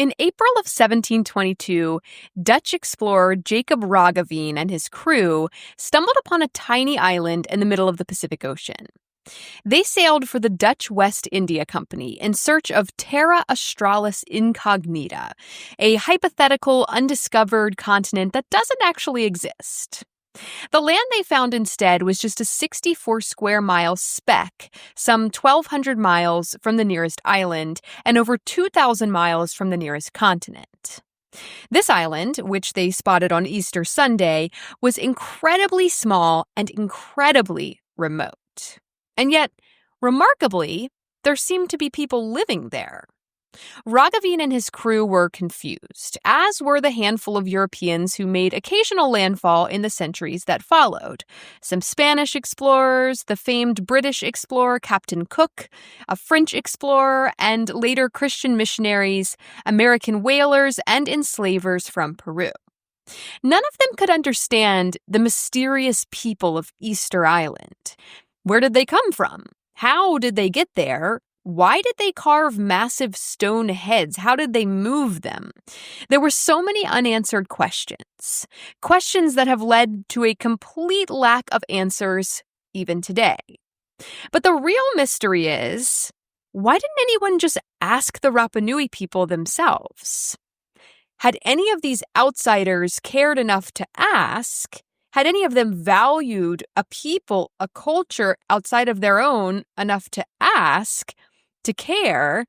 In April of 1722, Dutch explorer Jacob Roggeveen and his crew stumbled upon a tiny island in the middle of the Pacific Ocean. They sailed for the Dutch West India Company in search of Terra Australis Incognita, a hypothetical, undiscovered continent that doesn't actually exist. The land they found instead was just a 64-square-mile speck, some 1,200 miles from the nearest island and over 2,000 miles from the nearest continent. This island, which they spotted on Easter Sunday, was incredibly small and incredibly remote. And yet, remarkably, there seemed to be people living there. Roggeveen and his crew were confused, as were the handful of Europeans who made occasional landfall in the centuries that followed. Some Spanish explorers, the famed British explorer Captain Cook, a French explorer, and later Christian missionaries, American whalers, and enslavers from Peru. None of them could understand the mysterious people of Easter Island. Where did they come from? How did they get there? Why did they carve massive stone heads? How did they move them? There were so many unanswered questions. Questions that have led to a complete lack of answers even today. But the real mystery is, why didn't anyone just ask the Rapa Nui people themselves? Had any of these outsiders cared enough to ask? Had any of them valued a people, a culture outside of their own enough to ask, to care,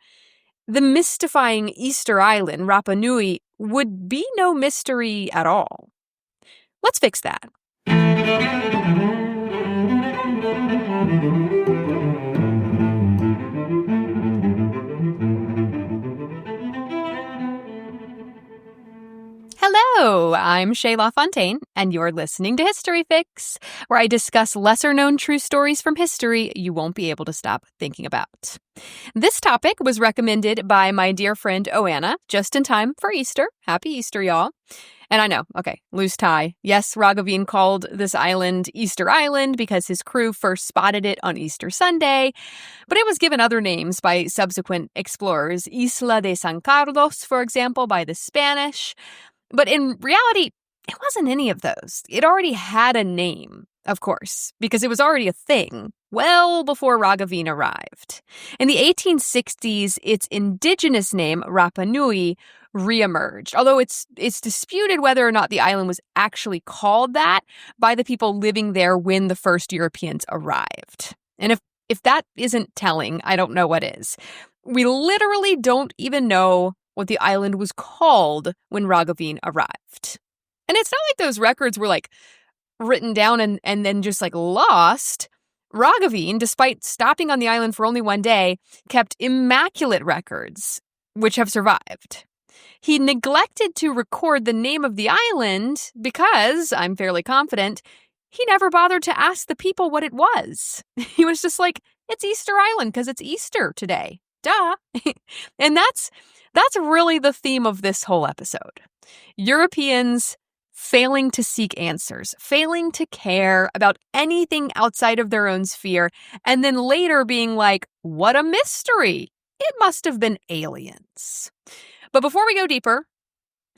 the mystifying Easter Island, Rapa Nui, would be no mystery at all. Let's fix that. Hello, I'm Shayla Fontaine, and you're listening to History Fix, where I discuss lesser-known true stories from history you won't be able to stop thinking about. This topic was recommended by my dear friend Oana, just in time for Easter. Happy Easter, y'all. And I know, okay, loose tie. Yes, Roggeveen called this island Easter Island because his crew first spotted it on Easter Sunday, but it was given other names by subsequent explorers. Isla de San Carlos, for example, by the Spanish. But in reality, it wasn't any of those. It already had a name, of course, because it was already a thing well before Roggeveen arrived. In the 1860s, its indigenous name, Rapa Nui, reemerged, although it's disputed whether or not the island was actually called that by the people living there when the first Europeans arrived. And if that isn't telling, I don't know what is. We literally don't even know what the island was called when Roggeveen arrived. And it's not like those records were written down and then just lost. Roggeveen, despite stopping on the island for only one day, kept immaculate records, which have survived. He neglected to record the name of the island because, I'm fairly confident, he never bothered to ask the people what it was. He was just like, it's Easter Island because it's Easter today. Duh. And that's really the theme of this whole episode. Europeans failing to seek answers, failing to care about anything outside of their own sphere, and then later being like, what a mystery. It must have been aliens. But before we go deeper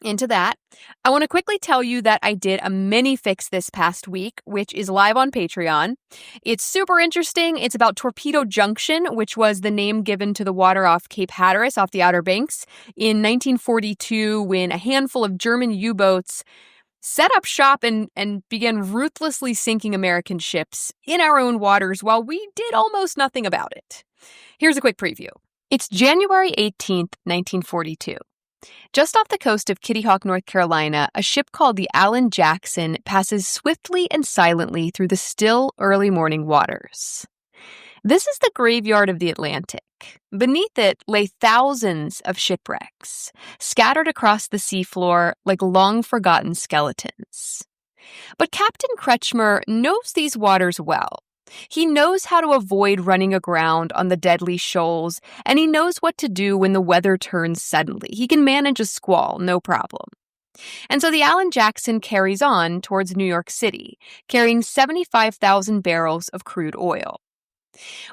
into that, I want to quickly tell you that I did a mini fix this past week, which is live on Patreon. It's super interesting. It's about Torpedo Junction, which was the name given to the water off Cape Hatteras, off the Outer Banks, in 1942 when a handful of German U-boats set up shop and began ruthlessly sinking American ships in our own waters while we did almost nothing about it. Here's a quick preview. It's January 18th, 1942. Just off the coast of Kitty Hawk, North Carolina, a ship called the Alan Jackson passes swiftly and silently through the still early morning waters. This is the graveyard of the Atlantic. Beneath it lay thousands of shipwrecks, scattered across the seafloor like long-forgotten skeletons. But Captain Kretschmer knows these waters well. He knows how to avoid running aground on the deadly shoals, and he knows what to do when the weather turns suddenly. He can manage a squall, no problem. And so the Alan Jackson carries on towards New York City, carrying 75,000 barrels of crude oil.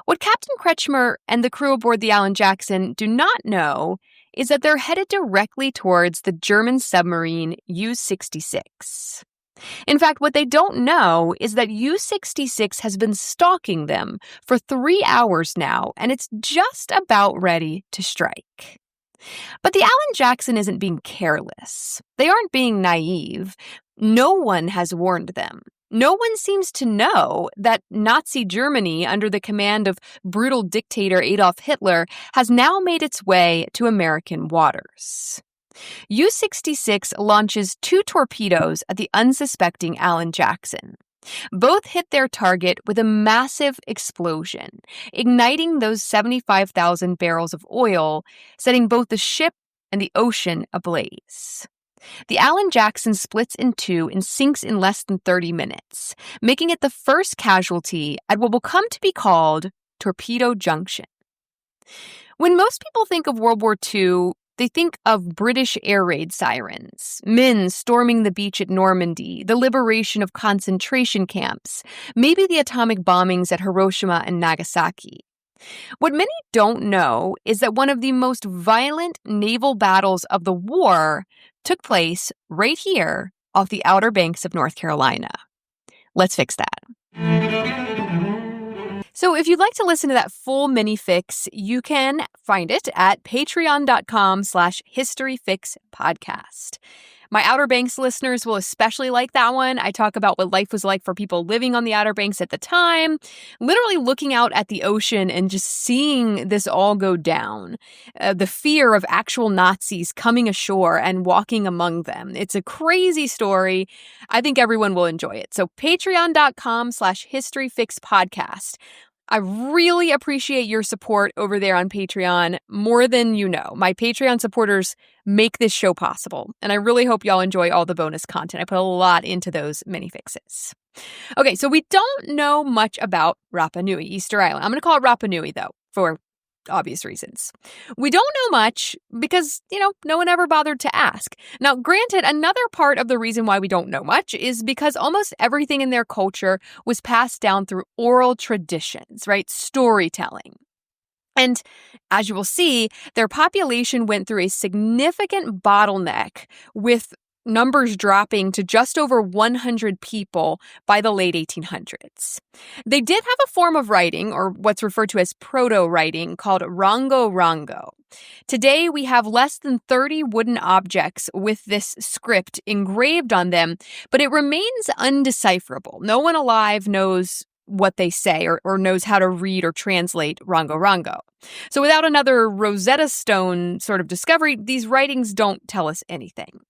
What Captain Kretschmer and the crew aboard the Alan Jackson do not know is that they're headed directly towards the German submarine U-66. In fact, what they don't know is that U-66 has been stalking them for 3 hours now, and it's just about ready to strike. But the Alan Jackson isn't being careless. They aren't being naive. No one has warned them. No one seems to know that Nazi Germany, under the command of brutal dictator Adolf Hitler, has now made its way to American waters. U-66 launches 2 torpedoes at the unsuspecting Alan Jackson. Both hit their target with a massive explosion, igniting those 75,000 barrels of oil, setting both the ship and the ocean ablaze. The Alan Jackson splits in 2 and sinks in less than 30 minutes, making it the first casualty at what will come to be called Torpedo Junction. When most people think of World War II, they think of British air raid sirens, men storming the beach at Normandy, the liberation of concentration camps, maybe the atomic bombings at Hiroshima and Nagasaki. What many don't know is that one of the most violent naval battles of the war took place right here off the Outer Banks of North Carolina. Let's fix that. So if you'd like to listen to that full mini fix, you can find it at patreon.com/historyfixpodcast. My Outer Banks listeners will especially like that one. I talk about what life was like for people living on the Outer Banks at the time, literally looking out at the ocean and just seeing this all go down. The fear of actual Nazis coming ashore and walking among them. It's a crazy story. I think everyone will enjoy it. So patreon.com/historyfixpodcast. I really appreciate your support over there on Patreon, more than you know. My Patreon supporters make this show possible, and I really hope y'all enjoy all the bonus content. I put a lot into those mini fixes. Okay, so we don't know much about Rapa Nui, Easter Island. I'm going to call it Rapa Nui, though, for obvious reasons. We don't know much because, no one ever bothered to ask. Now, granted, another part of the reason why we don't know much is because almost everything in their culture was passed down through oral traditions, right? Storytelling. And as you will see, their population went through a significant bottleneck with numbers dropping to just over 100 people by the late 1800s. They did have a form of writing, or what's referred to as proto-writing, called rongo. Today, we have less than 30 wooden objects with this script engraved on them, but it remains undecipherable. No one alive knows what they say or knows how to read or translate rongo. So without another Rosetta Stone sort of discovery, these writings don't tell us anything.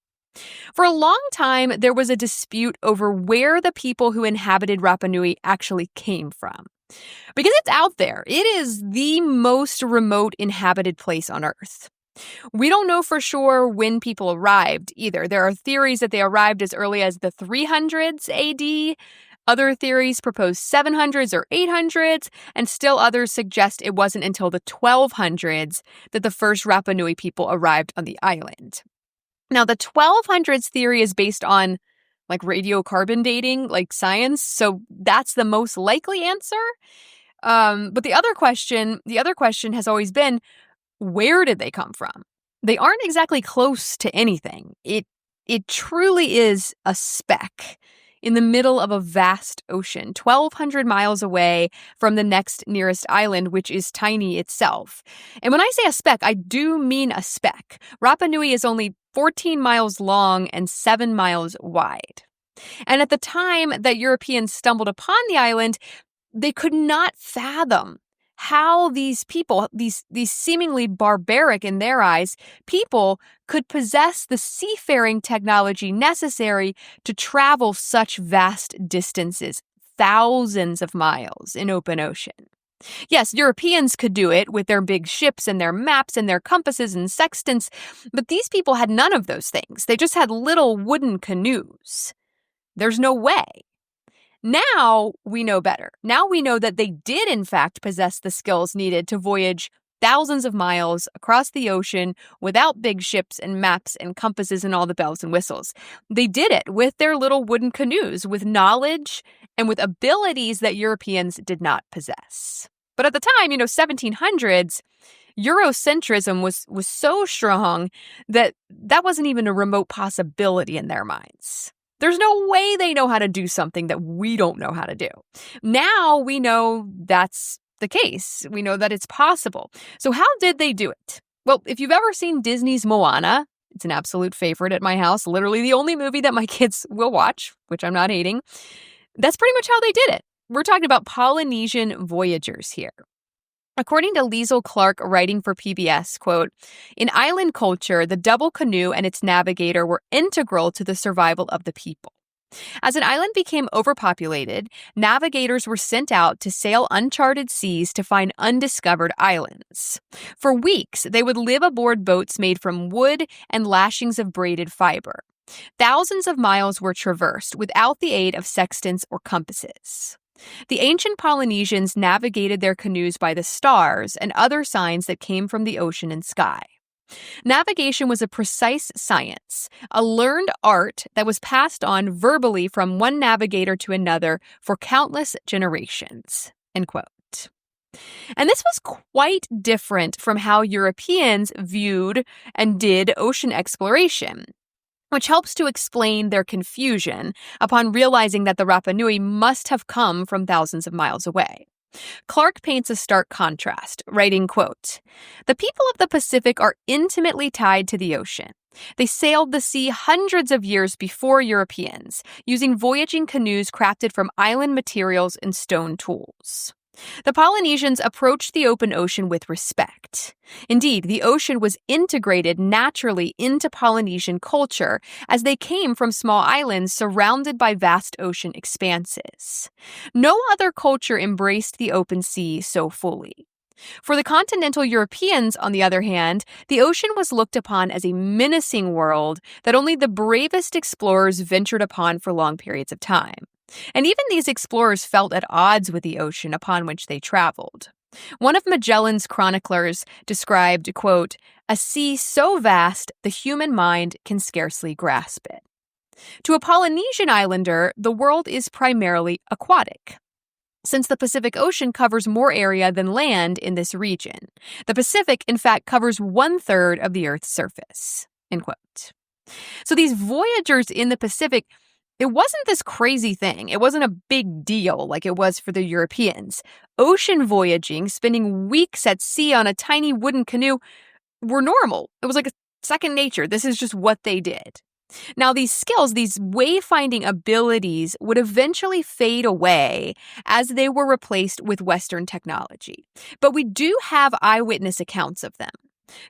For a long time, there was a dispute over where the people who inhabited Rapa Nui actually came from. Because it's out there. It is the most remote inhabited place on Earth. We don't know for sure when people arrived either. There are theories that they arrived as early as the 300s AD. Other theories propose 700s or 800s, and still others suggest it wasn't until the 1200s that the first Rapa Nui people arrived on the island. Now, the 1200s theory is based on radiocarbon dating, science, so that's the most likely answer. But the other question has always been, where did they come from? They aren't exactly close to anything. It truly is a speck in the middle of a vast ocean, 1,200 miles away from the next nearest island, which is tiny itself. And when I say a speck, I do mean a speck. Rapa Nui is only 14 miles long and 7 miles wide. And at the time that Europeans stumbled upon the island, they could not fathom how these people, these seemingly barbaric in their eyes, people could possess the seafaring technology necessary to travel such vast distances, thousands of miles in open ocean. Yes, Europeans could do it with their big ships and their maps and their compasses and sextants, but these people had none of those things. They just had little wooden canoes. There's no way. Now we know better. Now we know that they did, in fact, possess the skills needed to voyage thousands of miles across the ocean without big ships and maps and compasses and all the bells and whistles. They did it with their little wooden canoes, with knowledge and with abilities that Europeans did not possess. But at the time, 1700s, Eurocentrism was so strong that wasn't even a remote possibility in their minds. There's no way they know how to do something that we don't know how to do. Now we know that's the case. We know that it's possible. So how did they do it? Well, if you've ever seen Disney's Moana, it's an absolute favorite at my house, literally the only movie that my kids will watch, which I'm not hating. That's pretty much how they did it. We're talking about Polynesian voyagers here. According to Liesl Clark writing for PBS, quote, in island culture, the double canoe and its navigator were integral to the survival of the people. As an island became overpopulated, navigators were sent out to sail uncharted seas to find undiscovered islands. For weeks, they would live aboard boats made from wood and lashings of braided fiber. Thousands of miles were traversed without the aid of sextants or compasses. The ancient Polynesians navigated their canoes by the stars and other signs that came from the ocean and sky. Navigation was a precise science, a learned art that was passed on verbally from one navigator to another for countless generations, end quote. And this was quite different from how Europeans viewed and did ocean exploration, which helps to explain their confusion upon realizing that the Rapa Nui must have come from thousands of miles away. Clark paints a stark contrast, writing, quote, the people of the Pacific are intimately tied to the ocean. They sailed the sea hundreds of years before Europeans, using voyaging canoes crafted from island materials and stone tools. The Polynesians approached the open ocean with respect. Indeed, the ocean was integrated naturally into Polynesian culture as they came from small islands surrounded by vast ocean expanses. No other culture embraced the open sea so fully. For the continental Europeans, on the other hand, the ocean was looked upon as a menacing world that only the bravest explorers ventured upon for long periods of time. And even these explorers felt at odds with the ocean upon which they traveled. One of Magellan's chroniclers described, quote, a sea so vast the human mind can scarcely grasp it. To a Polynesian islander, the world is primarily aquatic, since the Pacific Ocean covers more area than land in this region. The Pacific, in fact, covers 1/3 of the Earth's surface, end quote. So these voyagers in the Pacific, it wasn't this crazy thing. It wasn't a big deal like it was for the Europeans. Ocean voyaging, spending weeks at sea on a tiny wooden canoe, were normal. It was like a second nature. This is just what they did. Now, these skills, these wayfinding abilities, would eventually fade away as they were replaced with Western technology. But we do have eyewitness accounts of them.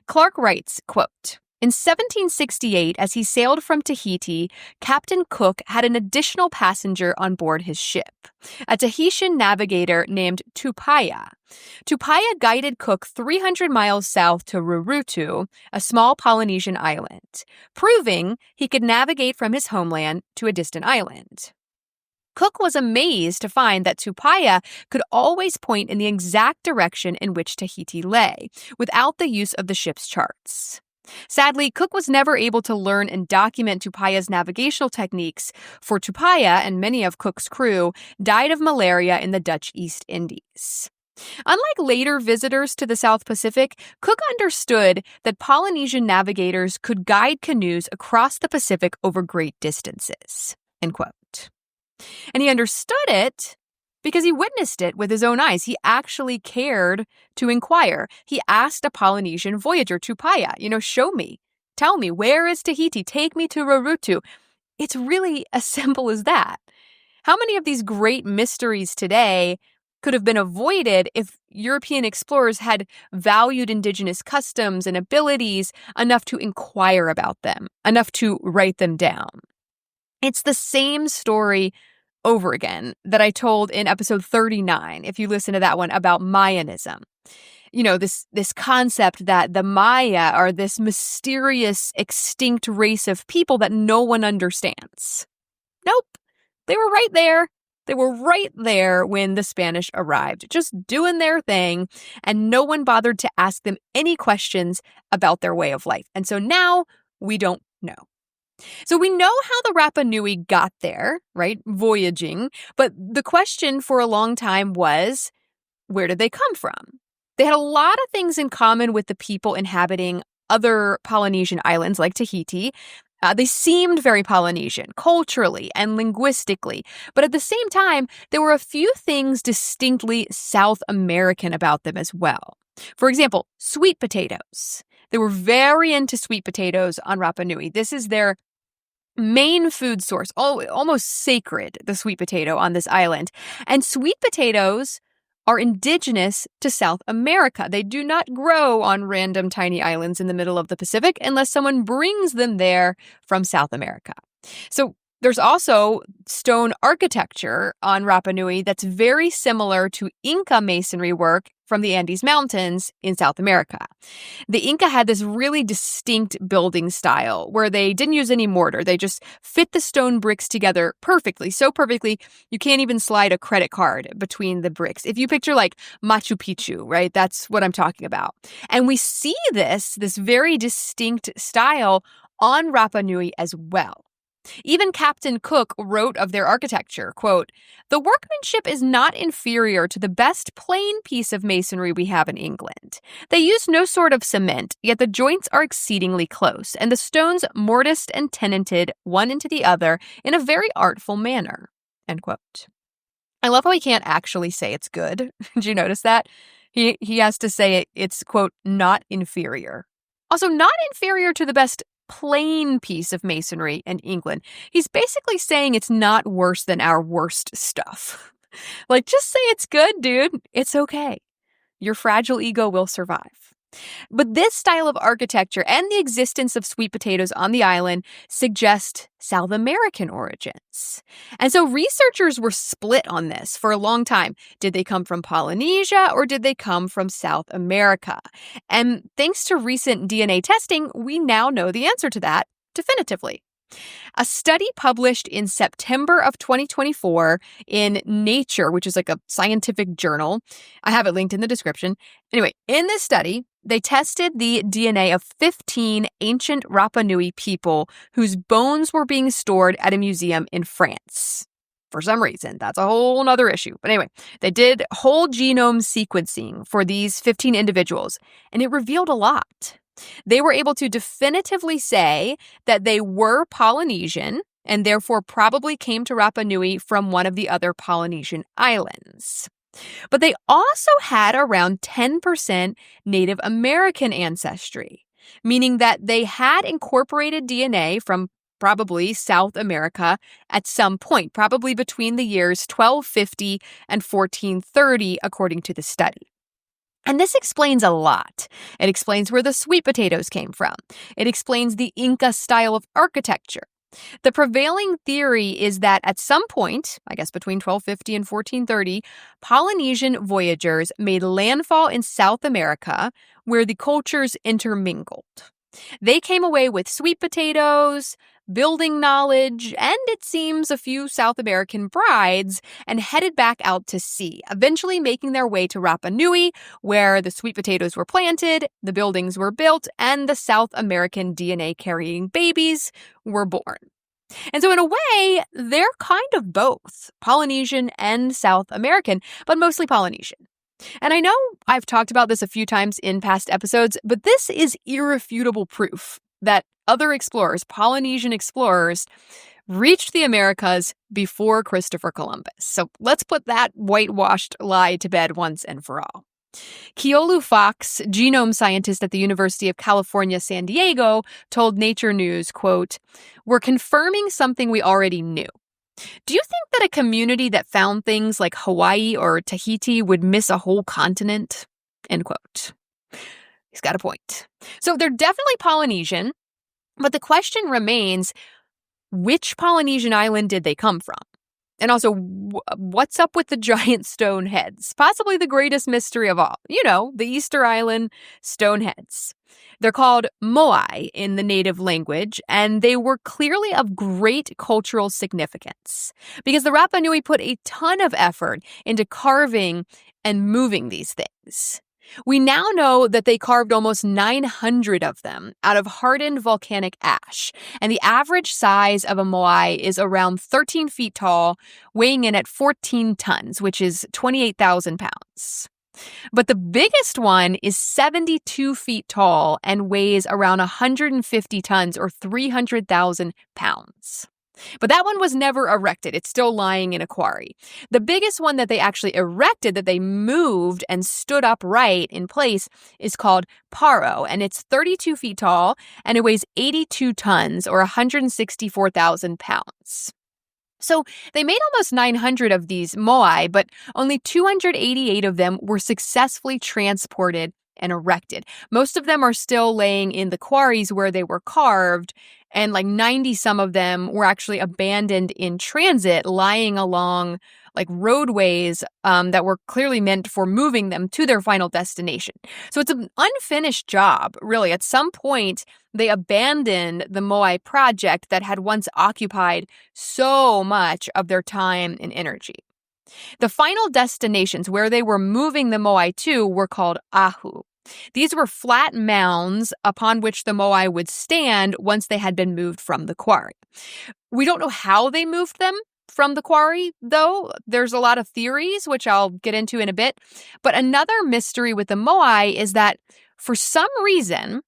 Clark writes, quote, in 1768, as he sailed from Tahiti, Captain Cook had an additional passenger on board his ship, a Tahitian navigator named Tupaya. Tupaya guided Cook 300 miles south to Rurutu, a small Polynesian island, proving he could navigate from his homeland to a distant island. Cook was amazed to find that Tupaya could always point in the exact direction in which Tahiti lay, without the use of the ship's charts. Sadly, Cook was never able to learn and document Tupaya's navigational techniques, for Tupaya and many of Cook's crew died of malaria in the Dutch East Indies. Unlike later visitors to the South Pacific, Cook understood that Polynesian navigators could guide canoes across the Pacific over great distances, end quote. And he understood it because he witnessed it with his own eyes. He actually cared to inquire. He asked a Polynesian voyager, Tupaya, show me. Tell me, where is Tahiti? Take me to Rurutu. It's really as simple as that. How many of these great mysteries today could have been avoided if European explorers had valued Indigenous customs and abilities enough to inquire about them, enough to write them down? It's the same story over again that I told in episode 39, if you listen to that one, about Mayanism. This concept that the Maya are this mysterious, extinct race of people that no one understands. Nope. They were right there. They were right there when the Spanish arrived, just doing their thing, and no one bothered to ask them any questions about their way of life. And so now we don't know. So we know how the Rapa Nui got there, right? Voyaging. But the question for a long time was, where did they come from? They had a lot of things in common with the people inhabiting other Polynesian islands like Tahiti. They seemed very Polynesian, culturally and linguistically, but at the same time, there were a few things distinctly South American about them as well. For example, sweet potatoes. They were very into sweet potatoes on Rapa Nui. This is their main food source, almost sacred, the sweet potato on this island. And sweet potatoes are indigenous to South America. They do not grow on random tiny islands in the middle of the Pacific unless someone brings them there from South America. So there's also stone architecture on Rapa Nui that's very similar to Inca masonry work from the Andes Mountains in South America. The Inca had this really distinct building style where they didn't use any mortar. They just fit the stone bricks together perfectly, so perfectly you can't even slide a credit card between the bricks. If you picture like Machu Picchu, right, that's what I'm talking about. And we see this very distinct style on Rapa Nui as well. Even Captain Cook wrote of their architecture, quote, "The workmanship is not inferior to the best plain piece of masonry we have in England. They use no sort of cement, yet the joints are exceedingly close, and the stones mortised and tenanted one into the other in a very artful manner," end quote. I love how he can't actually say it's good. Did you notice that? He has to say it's, quote, "not inferior." Also, not inferior to the best plain piece of masonry in England. He's basically saying it's not worse than our worst stuff. Like, just say it's good, dude. It's okay. Your fragile ego will survive. But this style of architecture and the existence of sweet potatoes on the island suggest South American origins. And so researchers were split on this for a long time. Did they come from Polynesia or did they come from South America? And thanks to recent DNA testing, we now know the answer to that definitively. A study published in September of 2024 in Nature, which is like a scientific journal. I have it linked in the description. Anyway, in this study, they tested the DNA of 15 ancient Rapa Nui people whose bones were being stored at a museum in France. For some reason, that's a whole other issue. But anyway, they did whole genome sequencing for these 15 individuals, and it revealed a lot. They were able to definitively say that they were Polynesian and therefore probably came to Rapa Nui from one of the other Polynesian islands. But they also had around 10% Native American ancestry, meaning that they had incorporated DNA from probably South America at some point, probably between the years 1250 and 1430, according to the study. And this explains a lot. It explains where the sweet potatoes came from. It explains the Inca style of architecture. The prevailing theory is that at some point, I guess between 1250 and 1430, Polynesian voyagers made landfall in South America where the cultures intermingled. They came away with sweet potatoes, building knowledge, and it seems a few South American brides, and headed back out to sea, eventually making their way to Rapa Nui, where the sweet potatoes were planted, the buildings were built, and the South American DNA-carrying babies were born. And so in a way, they're kind of both Polynesian and South American, but mostly Polynesian. And I know I've talked about this a few times in past episodes, but this is irrefutable proof that other explorers, Polynesian explorers, reached the Americas before Christopher Columbus. So let's put that whitewashed lie to bed once and for all. Keolu Fox, genome scientist at the University of California, San Diego, told Nature News, quote, "We're confirming something we already knew. Do you think that a community that found things like Hawaii or Tahiti would miss a whole continent?" End quote. He's got a point. So they're definitely Polynesian, but the question remains, which Polynesian island did they come from? And also, what's up with the giant stone heads? Possibly the greatest mystery of all. You know, the Easter Island stone heads. They're called moai in the native language, and they were clearly of great cultural significance because the Rapa Nui put a ton of effort into carving and moving these things. We now know that they carved almost 900 of them out of hardened volcanic ash, and the average size of a moai is around 13 feet tall, weighing in at 14 tons, which is 28,000 pounds. But the biggest one is 72 feet tall and weighs around 150 tons or 300,000 pounds. But that one was never erected. It's still lying in a quarry. The biggest one that they actually erected, that they moved and stood upright in place, is called Paro, and it's 32 feet tall, and it weighs 82 tons or 164,000 pounds. So they made almost 900 of these moai, but only 288 of them were successfully transported and erected. Most of them are still laying in the quarries where they were carved, and like 90 some of them were actually abandoned in transit, lying along like roadways that were clearly meant for moving them to their final destination. So it's an unfinished job, really. At some point, they abandoned the moai project that had once occupied so much of their time and energy. The final destinations where they were moving the moai to were called ahu. These were flat mounds upon which the moai would stand once they had been moved from the quarry. We don't know how they moved them from the quarry, though. There's a lot of theories, which I'll get into in a bit. But another mystery with the moai is that for some reason,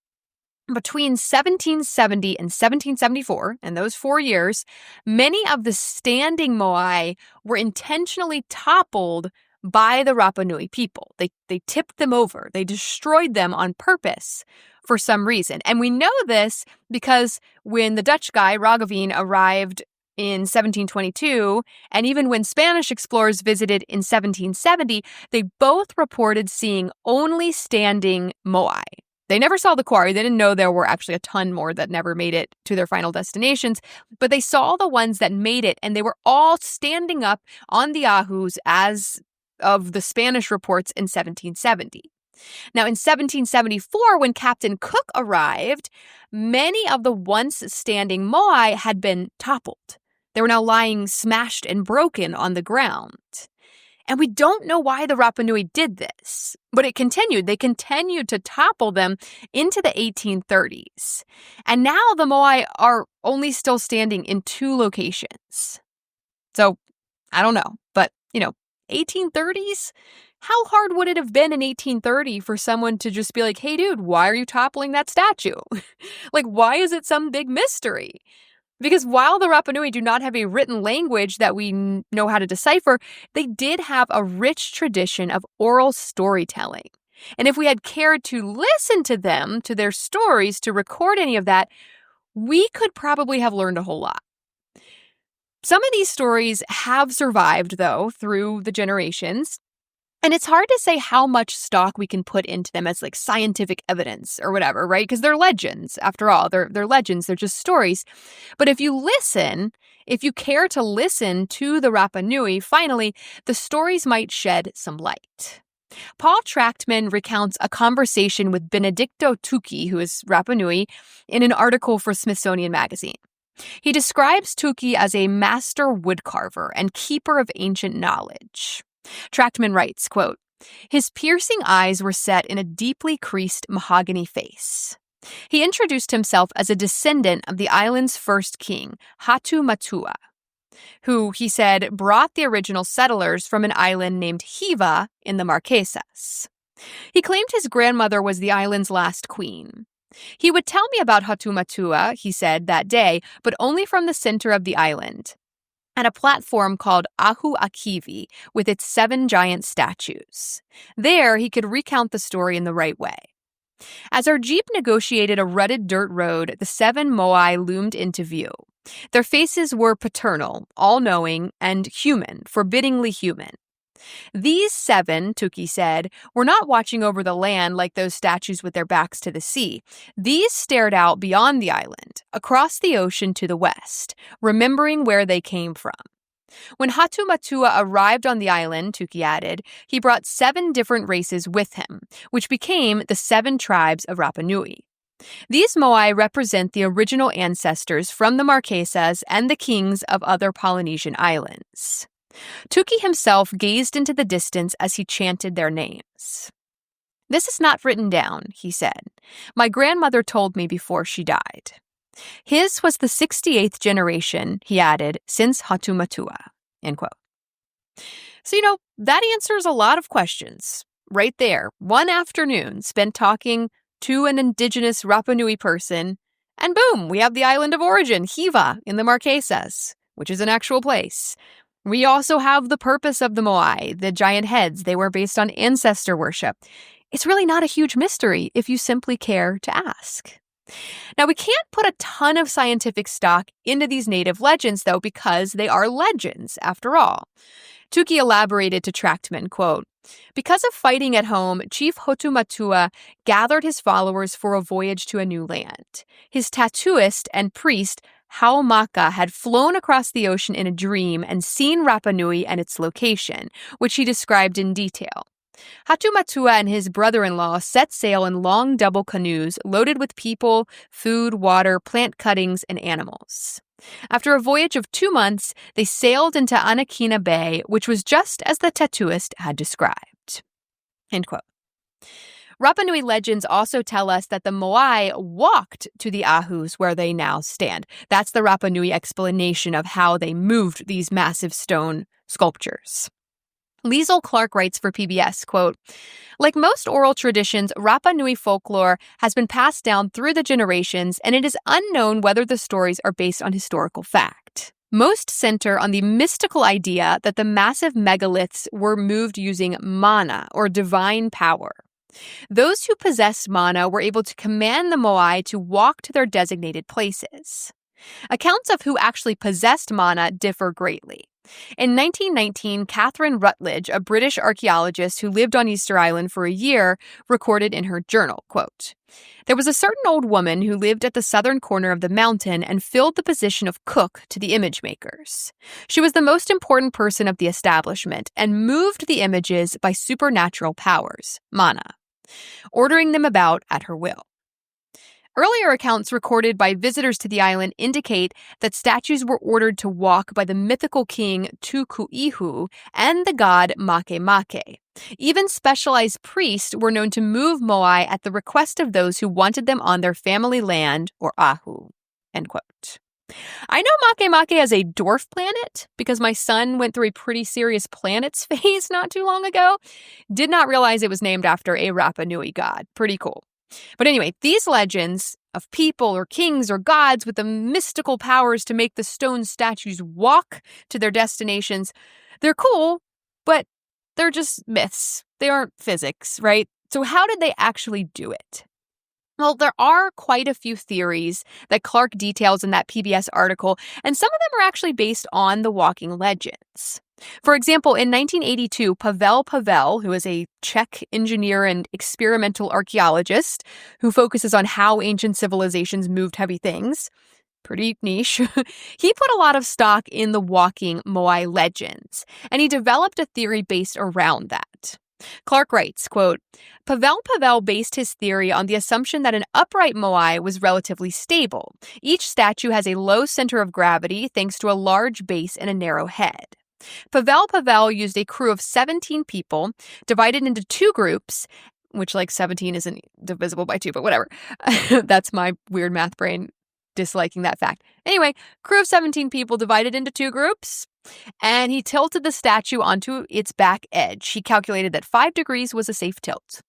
between 1770 and 1774, in those 4 years, many of the standing moai were intentionally toppled by the Rapa Nui people. They tipped them over. They destroyed them on purpose for some reason. And we know this because when the Dutch guy, Roggeveen, arrived in 1722, and even when Spanish explorers visited in 1770, they both reported seeing only standing moai. They never saw the quarry. They didn't know there were actually a ton more that never made it to their final destinations, but they saw the ones that made it, and they were all standing up on the ahus as of the Spanish reports in 1770. Now, in 1774, when Captain Cook arrived, many of the once standing moai had been toppled. They were now lying smashed and broken on the ground. And we don't know why the Rapa Nui did this, but it continued. They continued to topple them into the 1830s. And now the moai are only still standing in 2 locations. So, I don't know, but, 1830s? How hard would it have been in 1830 for someone to just be like, hey, dude, why are you toppling that statue? Like, why is it some big mystery? Because while the Rapa Nui do not have a written language that we know how to decipher, they did have a rich tradition of oral storytelling. And if we had cared to listen to them, to their stories, to record any of that, we could probably have learned a whole lot. Some of these stories have survived, though, through the generations. And it's hard to say how much stock we can put into them as like scientific evidence or whatever, right? Because they're legends, after all. They're legends. They're just stories. But if you care to listen to the Rapa Nui, finally, the stories might shed some light. Paul Trachtman recounts a conversation with Benedicto Tuki, who is Rapa Nui, in an article for Smithsonian Magazine. He describes Tuki as a master woodcarver and keeper of ancient knowledge. Trachtman writes, quote, "His piercing eyes were set in a deeply creased mahogany face. He introduced himself as a descendant of the island's first king, Hatu Matua, who, he said, brought the original settlers from an island named Hiva in the Marquesas. He claimed his grandmother was the island's last queen. He would tell me about Hatu Matua, he said, that day, but only from the center of the island, at a platform called Ahu Akivi with its 7 giant statues. There, he could recount the story in the right way. As our jeep negotiated a rutted dirt road, the 7 moai loomed into view. Their faces were paternal, all-knowing, and human, forbiddingly human. These 7, Tuki said, were not watching over the land like those statues with their backs to the sea. These stared out beyond the island, across the ocean to the west, remembering where they came from. When Hatu Matua arrived on the island, Tuki added, he brought 7 different races with him, which became the 7 tribes of Rapa Nui. These moai represent the original ancestors from the Marquesas and the kings of other Polynesian islands. Tuki himself gazed into the distance as he chanted their names. This is not written down, he said. My grandmother told me before she died. His was the 68th generation, he added, since Hatu Matua, end quote. So, that answers a lot of questions. right there, one afternoon spent talking to an Indigenous Rapa Nui person, and boom, we have the island of origin, Hiva, in the Marquesas, which is an actual place. We also have the purpose of the moai, the giant heads. They were based on ancestor worship. It's really not a huge mystery if you simply care to ask. Now, we can't put a ton of scientific stock into these native legends, though, because they are legends, after all. Tuki elaborated to Trachtman, quote, "Because of fighting at home, Chief Hotumatua gathered his followers for a voyage to a new land. His tattooist and priest, Haumaka, had flown across the ocean in a dream and seen Rapa Nui and its location, which he described in detail. Hatumatua and his brother-in-law set sail in long double canoes loaded with people, food, water, plant cuttings, and animals. After a voyage of 2 months, they sailed into Anakina Bay, which was just as the tattooist had described." End quote. Rapa Nui legends also tell us that the moai walked to the ahus where they now stand. That's the Rapa Nui explanation of how they moved these massive stone sculptures. Liesl Clark writes for PBS, quote, "Like most oral traditions, Rapa Nui folklore has been passed down through the generations, and it is unknown whether the stories are based on historical fact. Most center on the mystical idea that the massive megaliths were moved using mana, or divine power. Those who possessed mana were able to command the moai to walk to their designated places. Accounts of who actually possessed mana differ greatly. In 1919, Catherine Rutledge, a British archaeologist who lived on Easter Island for a year, recorded in her journal, quote, "There was a certain old woman who lived at the southern corner of the mountain and filled the position of cook to the image makers. She was the most important person of the establishment and moved the images by supernatural powers, mana, ordering them about at her will. Earlier accounts recorded by visitors to the island indicate that statues were ordered to walk by the mythical king Tukuihu and the god Makemake. Even specialized priests were known to move moai at the request of those who wanted them on their family land or ahu." End quote. I know Makemake as a dwarf planet because my son went through a pretty serious planets phase not too long ago. Did not realize it was named after a Rapa Nui god. Pretty cool. But anyway, these legends of people or kings or gods with the mystical powers to make the stone statues walk to their destinations, they're cool, but they're just myths. They aren't physics, right? So how did they actually do it? Well, there are quite a few theories that Clark details in that PBS article, and some of them are actually based on the walking legends. For example, in 1982, Pavel, who is a Czech engineer and experimental archaeologist who focuses on how ancient civilizations moved heavy things, pretty niche, he put a lot of stock in the walking moai legends, and he developed a theory based around that. Clark writes, quote, Pavel based his theory on the assumption that an upright moai was relatively stable. Each statue has a low center of gravity thanks to a large base and a narrow head. Pavel used a crew of 17 people, divided into 2 groups, which 17 isn't divisible by 2, but whatever. That's my weird math brain disliking that fact. Anyway, crew of 17 people divided into 2 groups, and he tilted the statue onto its back edge. He calculated that 5 degrees was a safe tilt.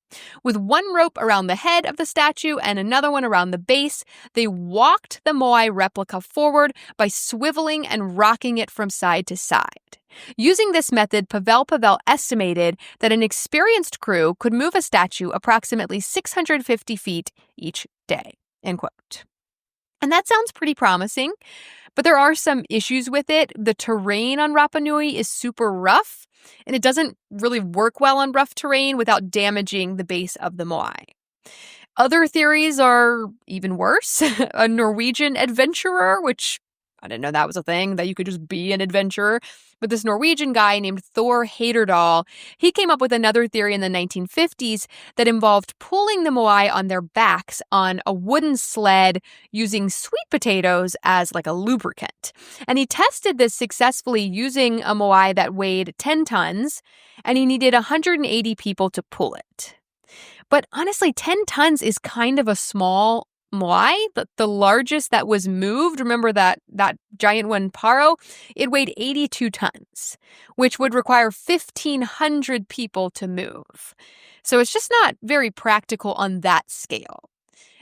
With one rope around the head of the statue and another one around the base, they walked the moai replica forward by swiveling and rocking it from side to side. Using this method, Pavel estimated that an experienced crew could move a statue approximately 650 feet each day, end quote. And that sounds pretty promising, but there are some issues with it. The terrain on Rapa Nui is super rough, and it doesn't really work well on rough terrain without damaging the base of the moai. Other theories are even worse. A Norwegian adventurer, which I didn't know that was a thing, that you could just be an adventurer. But this Norwegian guy named Thor Heyerdahl, he came up with another theory in the 1950s that involved pulling the moai on their backs on a wooden sled using sweet potatoes as a lubricant. And he tested this successfully using a moai that weighed 10 tons, and he needed 180 people to pull it. But honestly, 10 tons is kind of a small moai, the largest that was moved, remember that giant one, Paro, it weighed 82 tons, which would require 1,500 people to move. So it's just not very practical on that scale.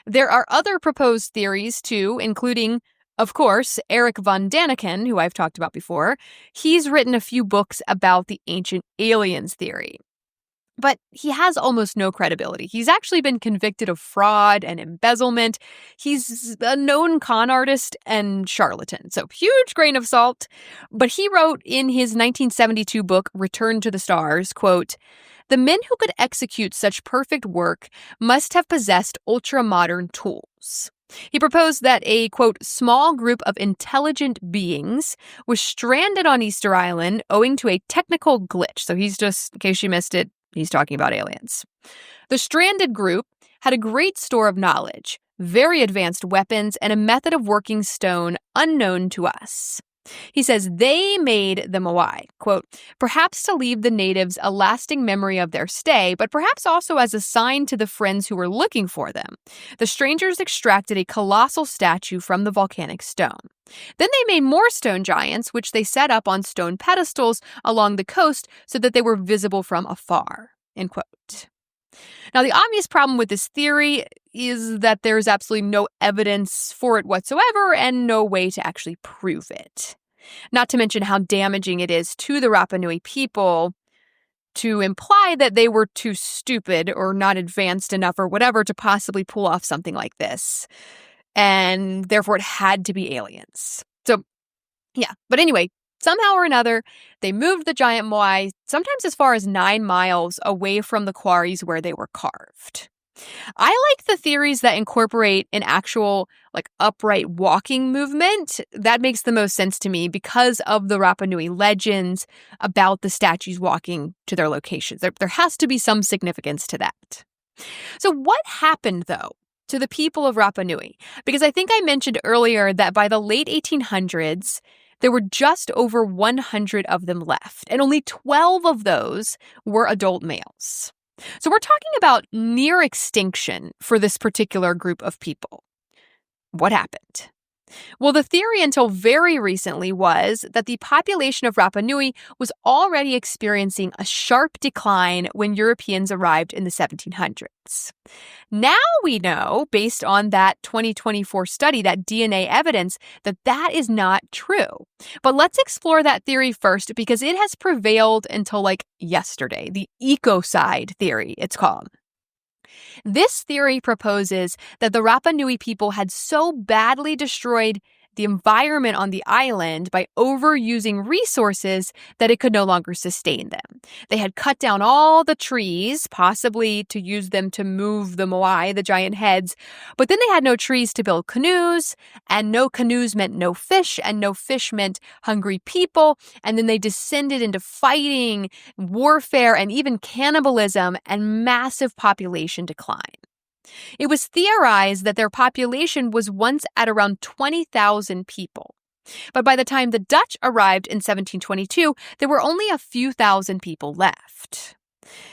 There are other proposed theories, too, including, of course, Eric von Daniken, who I've talked about before. He's written a few books about the ancient aliens theory. But he has almost no credibility. He's actually been convicted of fraud and embezzlement. He's a known con artist and charlatan, so huge grain of salt. But he wrote in his 1972 book, Return to the Stars, quote, "The men who could execute such perfect work must have possessed ultra-modern tools." He proposed that a, quote, "small group of intelligent beings was stranded on Easter Island owing to a technical glitch." So he's just, in case you missed it, he's talking about aliens. The stranded group had a great store of knowledge, very advanced weapons, and a method of working stone unknown to us. He says they made the moai, quote, "perhaps to leave the natives a lasting memory of their stay, but perhaps also as a sign to the friends who were looking for them. The strangers extracted a colossal statue from the volcanic stone. Then they made more stone giants, which they set up on stone pedestals along the coast so that they were visible from afar," end quote. Now, the obvious problem with this theory is that there's absolutely no evidence for it whatsoever and no way to actually prove it. Not to mention how damaging it is to the Rapa Nui people to imply that they were too stupid or not advanced enough or whatever to possibly pull off something like this. And therefore, it had to be aliens. So, yeah. But anyway, somehow or another, they moved the giant moai sometimes as far as 9 miles away from the quarries where they were carved. I like the theories that incorporate an actual, upright walking movement. That makes the most sense to me because of the Rapa Nui legends about the statues walking to their locations. There has to be some significance to that. So what happened, though, to the people of Rapa Nui? Because I think I mentioned earlier that by the late 1800s, there were just over 100 of them left, and only 12 of those were adult males. So we're talking about near extinction for this particular group of people. What happened? Well, the theory until very recently was that the population of Rapa Nui was already experiencing a sharp decline when Europeans arrived in the 1700s. Now we know, based on that 2024 study, that DNA evidence, that that is not true. But let's explore that theory first because it has prevailed until yesterday, the ecocide theory, it's called. This theory proposes that the Rapa Nui people had so badly destroyed the environment on the island by overusing resources that it could no longer sustain them. They had cut down all the trees, possibly to use them to move the moai, the giant heads, but then they had no trees to build canoes, and no canoes meant no fish, and no fish meant hungry people, and then they descended into fighting, warfare, and even cannibalism, and massive population decline. It was theorized that their population was once at around 20,000 people. But by the time the Dutch arrived in 1722, there were only a few thousand people left.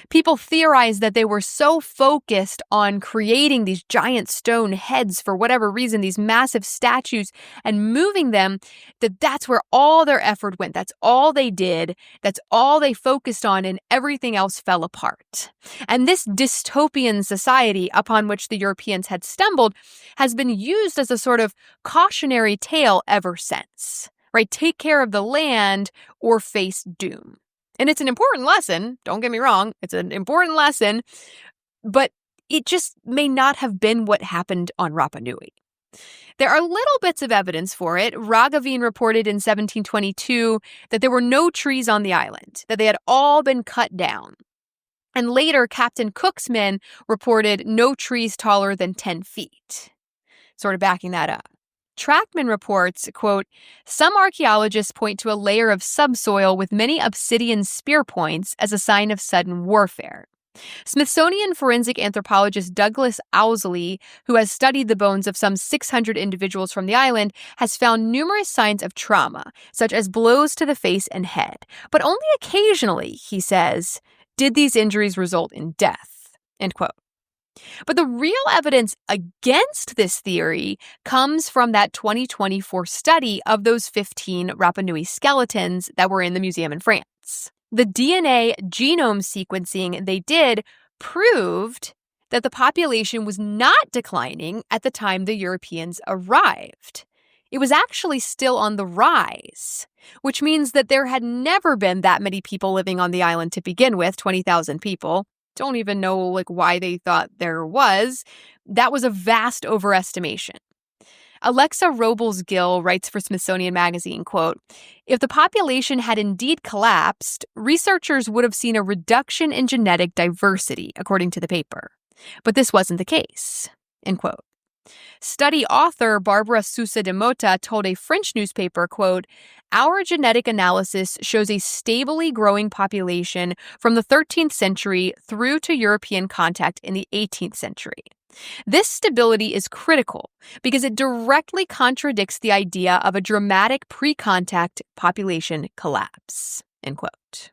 People theorized that they were so focused on creating these giant stone heads for whatever reason, these massive statues, and moving them, that that's where all their effort went. That's all they did. That's all they focused on, and everything else fell apart. And this dystopian society upon which the Europeans had stumbled has been used as a sort of cautionary tale ever since, right? Take care of the land or face doom. And it's an important lesson, don't get me wrong, it's an important lesson, but it just may not have been what happened on Rapa Nui. There are little bits of evidence for it. Roggeveen reported in 1722 that there were no trees on the island, that they had all been cut down. And later, Captain Cook's men reported no trees taller than 10 feet, sort of backing that up. Trackman reports, quote, "Some archaeologists point to a layer of subsoil with many obsidian spear points as a sign of sudden warfare." Smithsonian forensic anthropologist Douglas Owsley, who has studied the bones of some 600 individuals from the island, has found numerous signs of trauma, such as blows to the face and head. But only occasionally, he says, did these injuries result in death, end quote. But the real evidence against this theory comes from that 2024 study of those 15 Rapa Nui skeletons that were in the museum in France. The DNA genome sequencing they did proved that the population was not declining at the time the Europeans arrived. It was actually still on the rise, which means that there had never been that many people living on the island to begin with, 20,000 people. Don't even know why they thought there was. That was a vast overestimation. Alexa Robles-Gill writes for Smithsonian Magazine, quote, "If the population had indeed collapsed, researchers would have seen a reduction in genetic diversity, according to the paper. But this wasn't the case," end quote. Study author Barbara Sousa de Mota told a French newspaper, quote, "Our genetic analysis shows a stably growing population from the 13th century through to European contact in the 18th century. This stability is critical because it directly contradicts the idea of a dramatic pre-contact population collapse," end quote.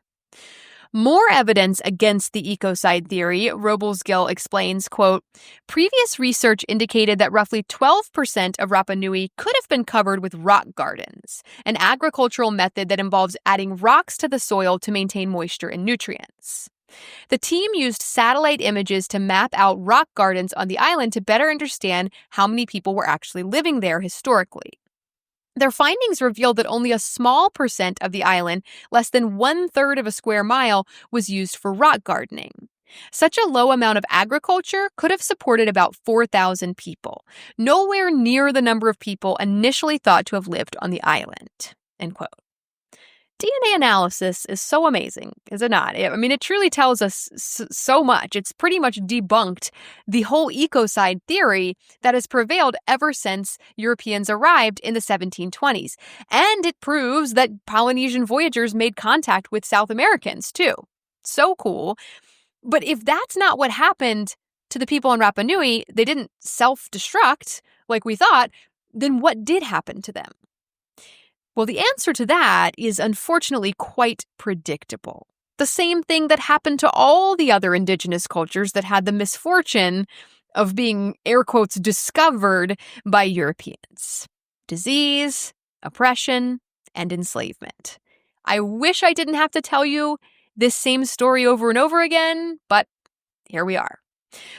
More evidence against the ecocide theory, Robles-Gill explains, quote, "Previous research indicated that roughly 12% of Rapa Nui could have been covered with rock gardens, an agricultural method that involves adding rocks to the soil to maintain moisture and nutrients. The team used satellite images to map out rock gardens on the island to better understand how many people were actually living there historically. Their findings revealed that only a small percent of the island, less than 1/3 of a square mile, was used for rock gardening. Such a low amount of agriculture could have supported about 4,000 people, nowhere near the number of people initially thought to have lived on the island," end quote. DNA analysis is so amazing, is it not? I mean, it truly tells us so much. It's pretty much debunked the whole ecocide theory that has prevailed ever since Europeans arrived in the 1720s. And it proves that Polynesian voyagers made contact with South Americans, too. So cool. But if that's not what happened to the people on Rapa Nui, they didn't self-destruct like we thought, then what did happen to them? Well, the answer to that is unfortunately quite predictable. The same thing that happened to all the other indigenous cultures that had the misfortune of being, air quotes, discovered by Europeans. Disease, oppression, and enslavement. I wish I didn't have to tell you this same story over and over again, but here we are.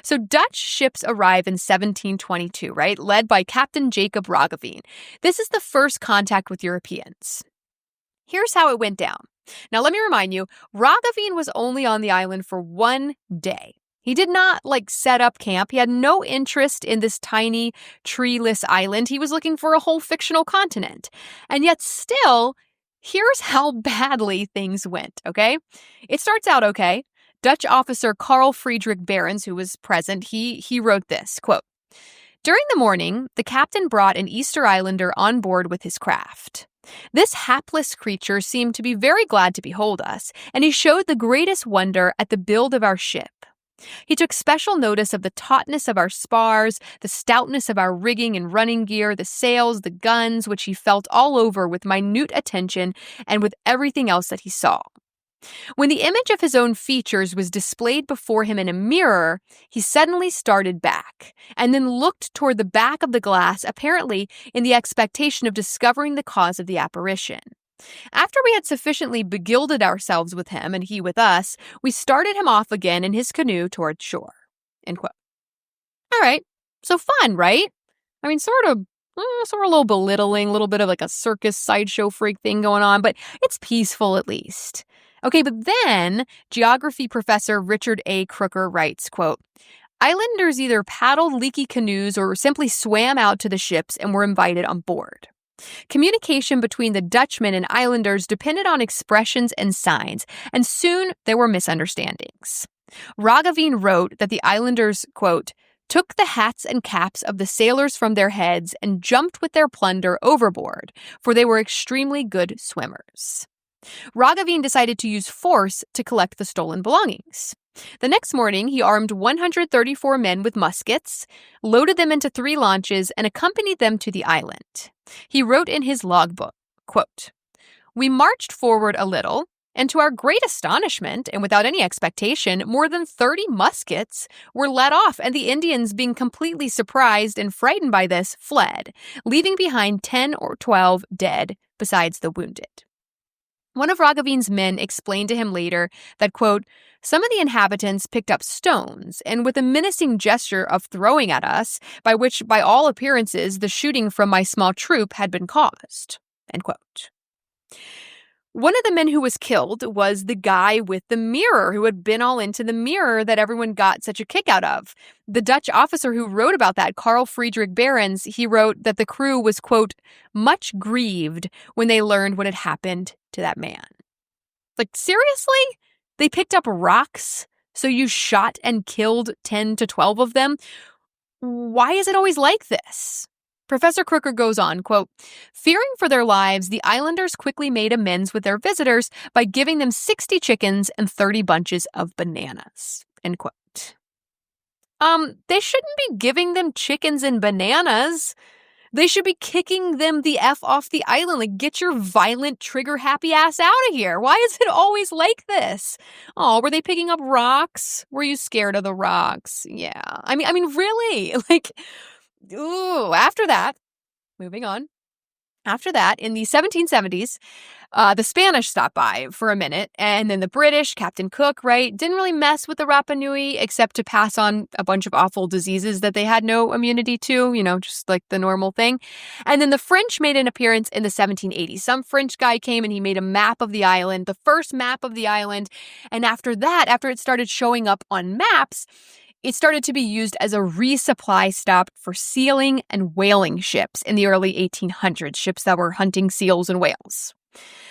So Dutch ships arrive in 1722, right? Led by Captain Jacob Roggeveen. This is the first contact with Europeans. Here's how it went down. Now, let me remind you, Roggeveen was only on the island for 1 day. He did not, set up camp. He had no interest in this tiny, treeless island. He was looking for a whole fictional continent. And yet still, here's how badly things went, okay? It starts out okay. Dutch officer Carl Friedrich Behrens, who was present, he wrote this, quote, "During the morning, the captain brought an Easter Islander on board with his craft. This hapless creature seemed to be very glad to behold us, and he showed the greatest wonder at the build of our ship. He took special notice of the tautness of our spars, the stoutness of our rigging and running gear, the sails, the guns, which he felt all over with minute attention and with everything else that he saw. When the image of his own features was displayed before him in a mirror, he suddenly started back, and then looked toward the back of the glass, apparently in the expectation of discovering the cause of the apparition. After we had sufficiently begilded ourselves with him, and he with us, we started him off again in his canoe toward shore," end quote. All right, so fun, right? I mean, sort of a little belittling, a little bit of a circus sideshow freak thing going on, but it's peaceful at least. Okay, but then geography professor Richard A. Crooker writes, quote, "Islanders either paddled leaky canoes or simply swam out to the ships and were invited on board. Communication between the Dutchmen and islanders depended on expressions and signs, and soon there were misunderstandings. Roggeveen wrote that the islanders, quote, took the hats and caps of the sailors from their heads and jumped with their plunder overboard, for they were extremely good swimmers. Roggeveen decided to use force to collect the stolen belongings. The next morning, he armed 134 men with muskets, loaded them into 3 launches, and accompanied them to the island. He wrote in his logbook, quote, "We marched forward a little And to our great astonishment, and without any expectation, more than 30 muskets were let off, and the Indians, being completely surprised and frightened by this, fled, leaving behind 10 or 12 dead, besides the wounded. One of Roggeveen's men explained to him later that, quote, some of the inhabitants picked up stones, and with a menacing gesture of throwing at us, by which, by all appearances, the shooting from my small troop had been caused, end quote. One of the men who was killed was the guy with the mirror who had been all into the mirror that everyone got such a kick out of. The Dutch officer who wrote about that, Carl Friedrich Behrens, he wrote that the crew was, quote, much grieved when they learned what had happened to that man. Like, seriously? They picked up rocks, so you shot and killed 10 to 12 of them? Why is it always like this? Professor Crooker goes on, quote, fearing for their lives, the islanders quickly made amends with their visitors by giving them 60 chickens and 30 bunches of bananas, end quote. They shouldn't be giving them chickens and bananas. They should be kicking them the F off the island. Like, get your violent, trigger-happy ass out of here. Why is it always like this? Oh, were they picking up rocks? Were you scared of the rocks? Yeah. I mean, really? Like, ooh, after that, moving on. After that, in the 1770s, the Spanish stopped by for a minute, and then the British, Captain Cook, right, didn't really mess with the Rapa Nui except to pass on a bunch of awful diseases that they had no immunity to, just like the normal thing. And then the French made an appearance in the 1780s. Some French guy came and he made a map of the island, the first map of the island, and after that, after it started showing up on maps, it started to be used as a resupply stop for sealing and whaling ships in the early 1800s, ships that were hunting seals and whales.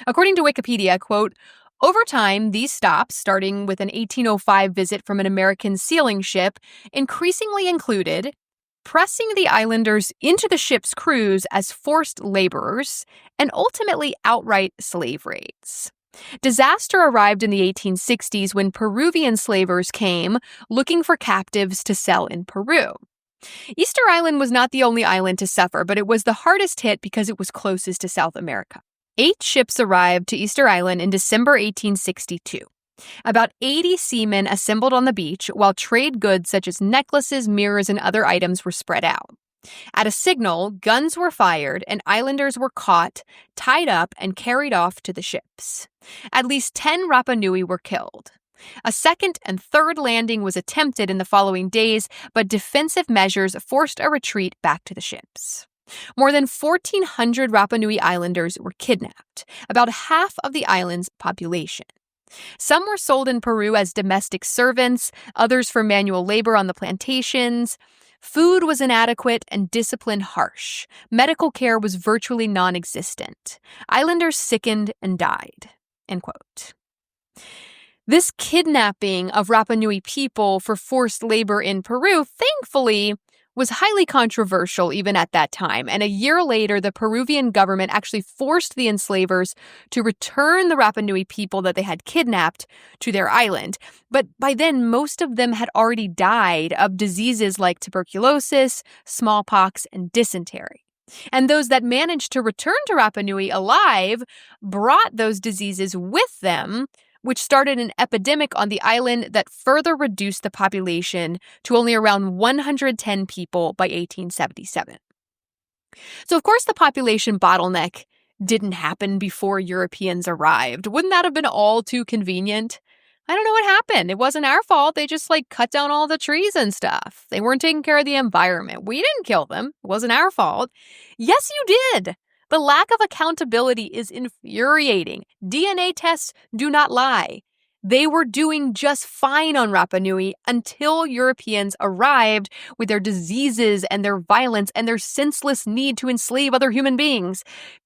According to Wikipedia, quote, over time, these stops, starting with an 1805 visit from an American sealing ship, increasingly included pressing the islanders into the ship's crews as forced laborers and ultimately outright slave raids. Disaster arrived in the 1860s when Peruvian slavers came looking for captives to sell in Peru. Easter Island was not the only island to suffer, but it was the hardest hit because it was closest to South America. 8 ships arrived to Easter Island in December 1862. About 80 seamen assembled on the beach while trade goods such as necklaces, mirrors, and other items were spread out. At a signal, guns were fired and islanders were caught, tied up, and carried off to the ships. At least 10 Rapa Nui were killed. A second and third landing was attempted in the following days, but defensive measures forced a retreat back to the ships. More than 1,400 Rapa Nui islanders were kidnapped, about half of the island's population. Some were sold in Peru as domestic servants, others for manual labor on the plantations. Food was inadequate and discipline harsh. Medical care was virtually non-existent. Islanders sickened and died, end quote. This kidnapping of Rapa Nui people for forced labor in Peru, thankfully, was highly controversial even at that time. And a year later, the Peruvian government actually forced the enslavers to return the Rapa Nui people that they had kidnapped to their island. But by then, most of them had already died of diseases like tuberculosis, smallpox, and dysentery. And those that managed to return to Rapa Nui alive brought those diseases with them, which started an epidemic on the island that further reduced the population to only around 110 people by 1877. So, of course, the population bottleneck didn't happen before Europeans arrived. Wouldn't that have been all too convenient? I don't know what happened. It wasn't our fault. They just, cut down all the trees and stuff. They weren't taking care of the environment. We didn't kill them. It wasn't our fault. Yes, you did. The lack of accountability is infuriating. DNA tests do not lie. They were doing just fine on Rapa Nui until Europeans arrived with their diseases and their violence and their senseless need to enslave other human beings.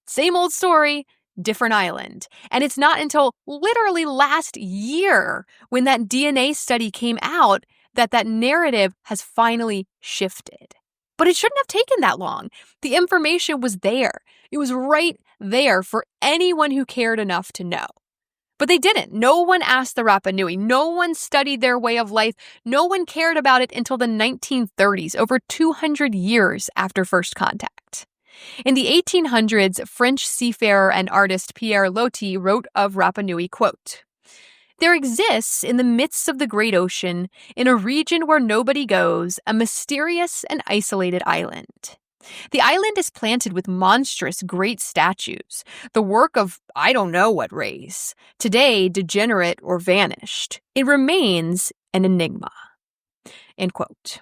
Same old story, different island. And it's not until literally last year when that DNA study came out that narrative has finally shifted. But it shouldn't have taken that long. The information was there. It was right there for anyone who cared enough to know. But they didn't. No one asked the Rapa Nui. No one studied their way of life. No one cared about it until the 1930s, over 200 years after first contact. In the 1800s, French seafarer and artist Pierre Loti wrote of Rapa Nui, quote, "There exists in the midst of the great ocean, in a region where nobody goes, a mysterious and isolated island. The island is planted with monstrous great statues, the work of I don't know what race, today degenerate or vanished. It remains an enigma." End quote.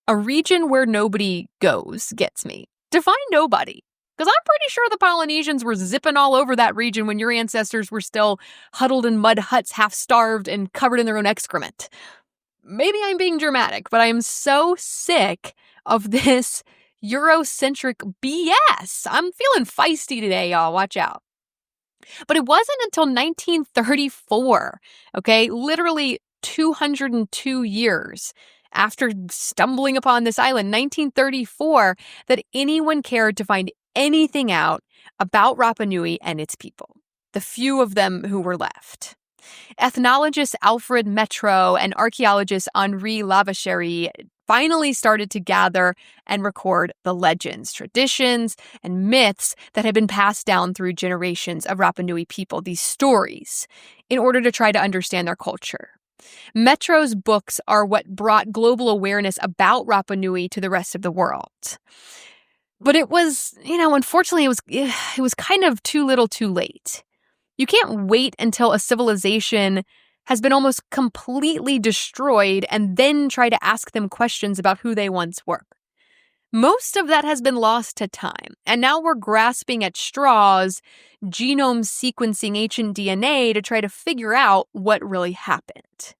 A region where nobody goes gets me. Define nobody. Because I'm pretty sure the Polynesians were zipping all over that region when your ancestors were still huddled in mud huts, half-starved and covered in their own excrement. Maybe I'm being dramatic, but I am so sick of this Eurocentric BS. I'm feeling feisty today, y'all. Watch out. But it wasn't until 1934, okay, literally 202 years after stumbling upon this island, 1934, that anyone cared to find anything out about Rapa Nui and its people, the few of them who were left. Ethnologist Alfred Metro and archaeologist Henri Lavacherie finally started to gather and record the legends, traditions, and myths that had been passed down through generations of Rapa Nui people, these stories, in order to try to understand their culture. Metro's books are what brought global awareness about Rapa Nui to the rest of the world. But it was, unfortunately, it was kind of too little too late. You can't wait until a civilization has been almost completely destroyed and then try to ask them questions about who they once were. Most of that has been lost to time, and now we're grasping at straws, genome sequencing ancient DNA to try to figure out what really happened.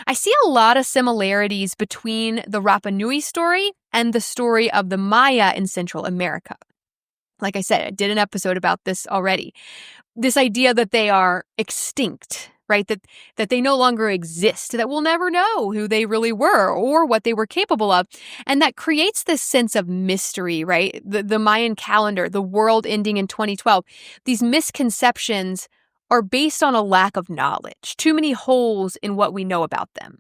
I see a lot of similarities between the Rapa Nui story and the story of the Maya in Central America. Like I said, I did an episode about this already. This idea that they are extinct, right? That they no longer exist, that we'll never know who they really were or what they were capable of. And that creates this sense of mystery, right? The Mayan calendar, the world ending in 2012, these misconceptions are based on a lack of knowledge, too many holes in what we know about them.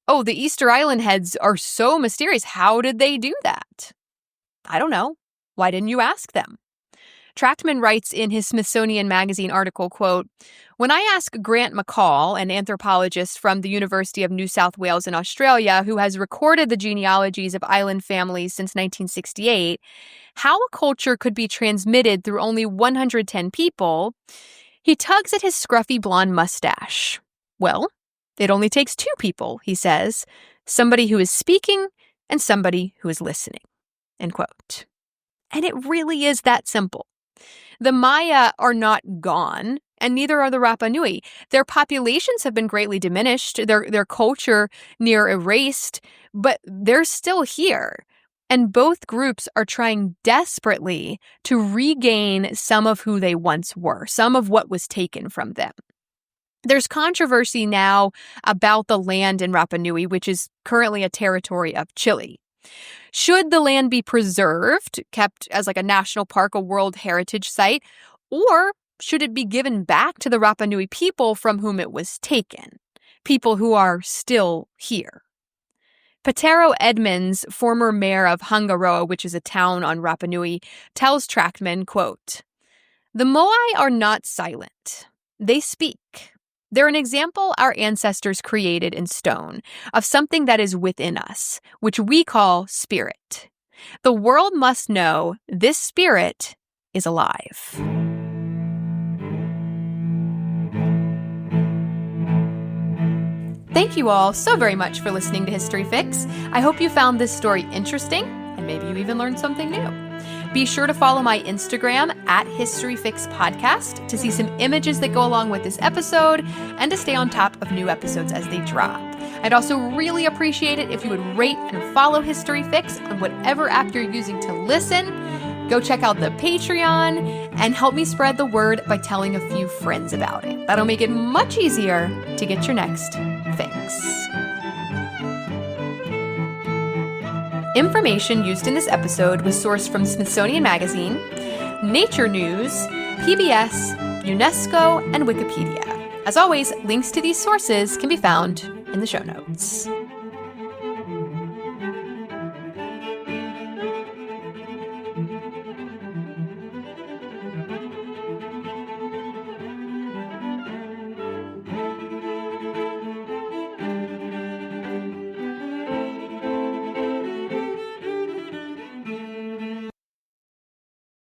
Oh, the Easter Island heads are so mysterious. How did they do that? I don't know. Why didn't you ask them? Trachtman writes in his Smithsonian Magazine article, quote, "When I asked Grant McCall, an anthropologist from the University of New South Wales in Australia who has recorded the genealogies of island families since 1968, how a culture could be transmitted through only 110 people, he tugs at his scruffy blonde mustache. Well, it only takes two people, he says, somebody who is speaking and somebody who is listening." End quote. And it really is that simple. The Maya are not gone, and neither are the Rapa Nui. Their populations have been greatly diminished, their culture near erased, but they're still here. And both groups are trying desperately to regain some of who they once were, some of what was taken from them. There's controversy now about the land in Rapa Nui, which is currently a territory of Chile. Should the land be preserved, kept as like a national park, a World Heritage Site, or should it be given back to the Rapa Nui people from whom it was taken, people who are still here? Patero Edmonds, former mayor of Hangaroa, which is a town on Rapa Nui, tells Trachtman, quote, "The moai are not silent. They speak. They're an example our ancestors created in stone of something that is within us, which we call spirit. The world must know this spirit is alive." Thank you all so very much for listening to History Fix. I hope you found this story interesting, and maybe you even learned something new. Be sure to follow my Instagram at HistoryFixPodcast to see some images that go along with this episode and to stay on top of new episodes as they drop. I'd also really appreciate it if you would rate and follow History Fix on whatever app you're using to listen. Go check out the Patreon and help me spread the word by telling a few friends about it. That'll make it much easier to get your next fix. Information used in this episode was sourced from Smithsonian Magazine, Nature News, PBS, UNESCO, and Wikipedia. As always, links to these sources can be found in the show notes.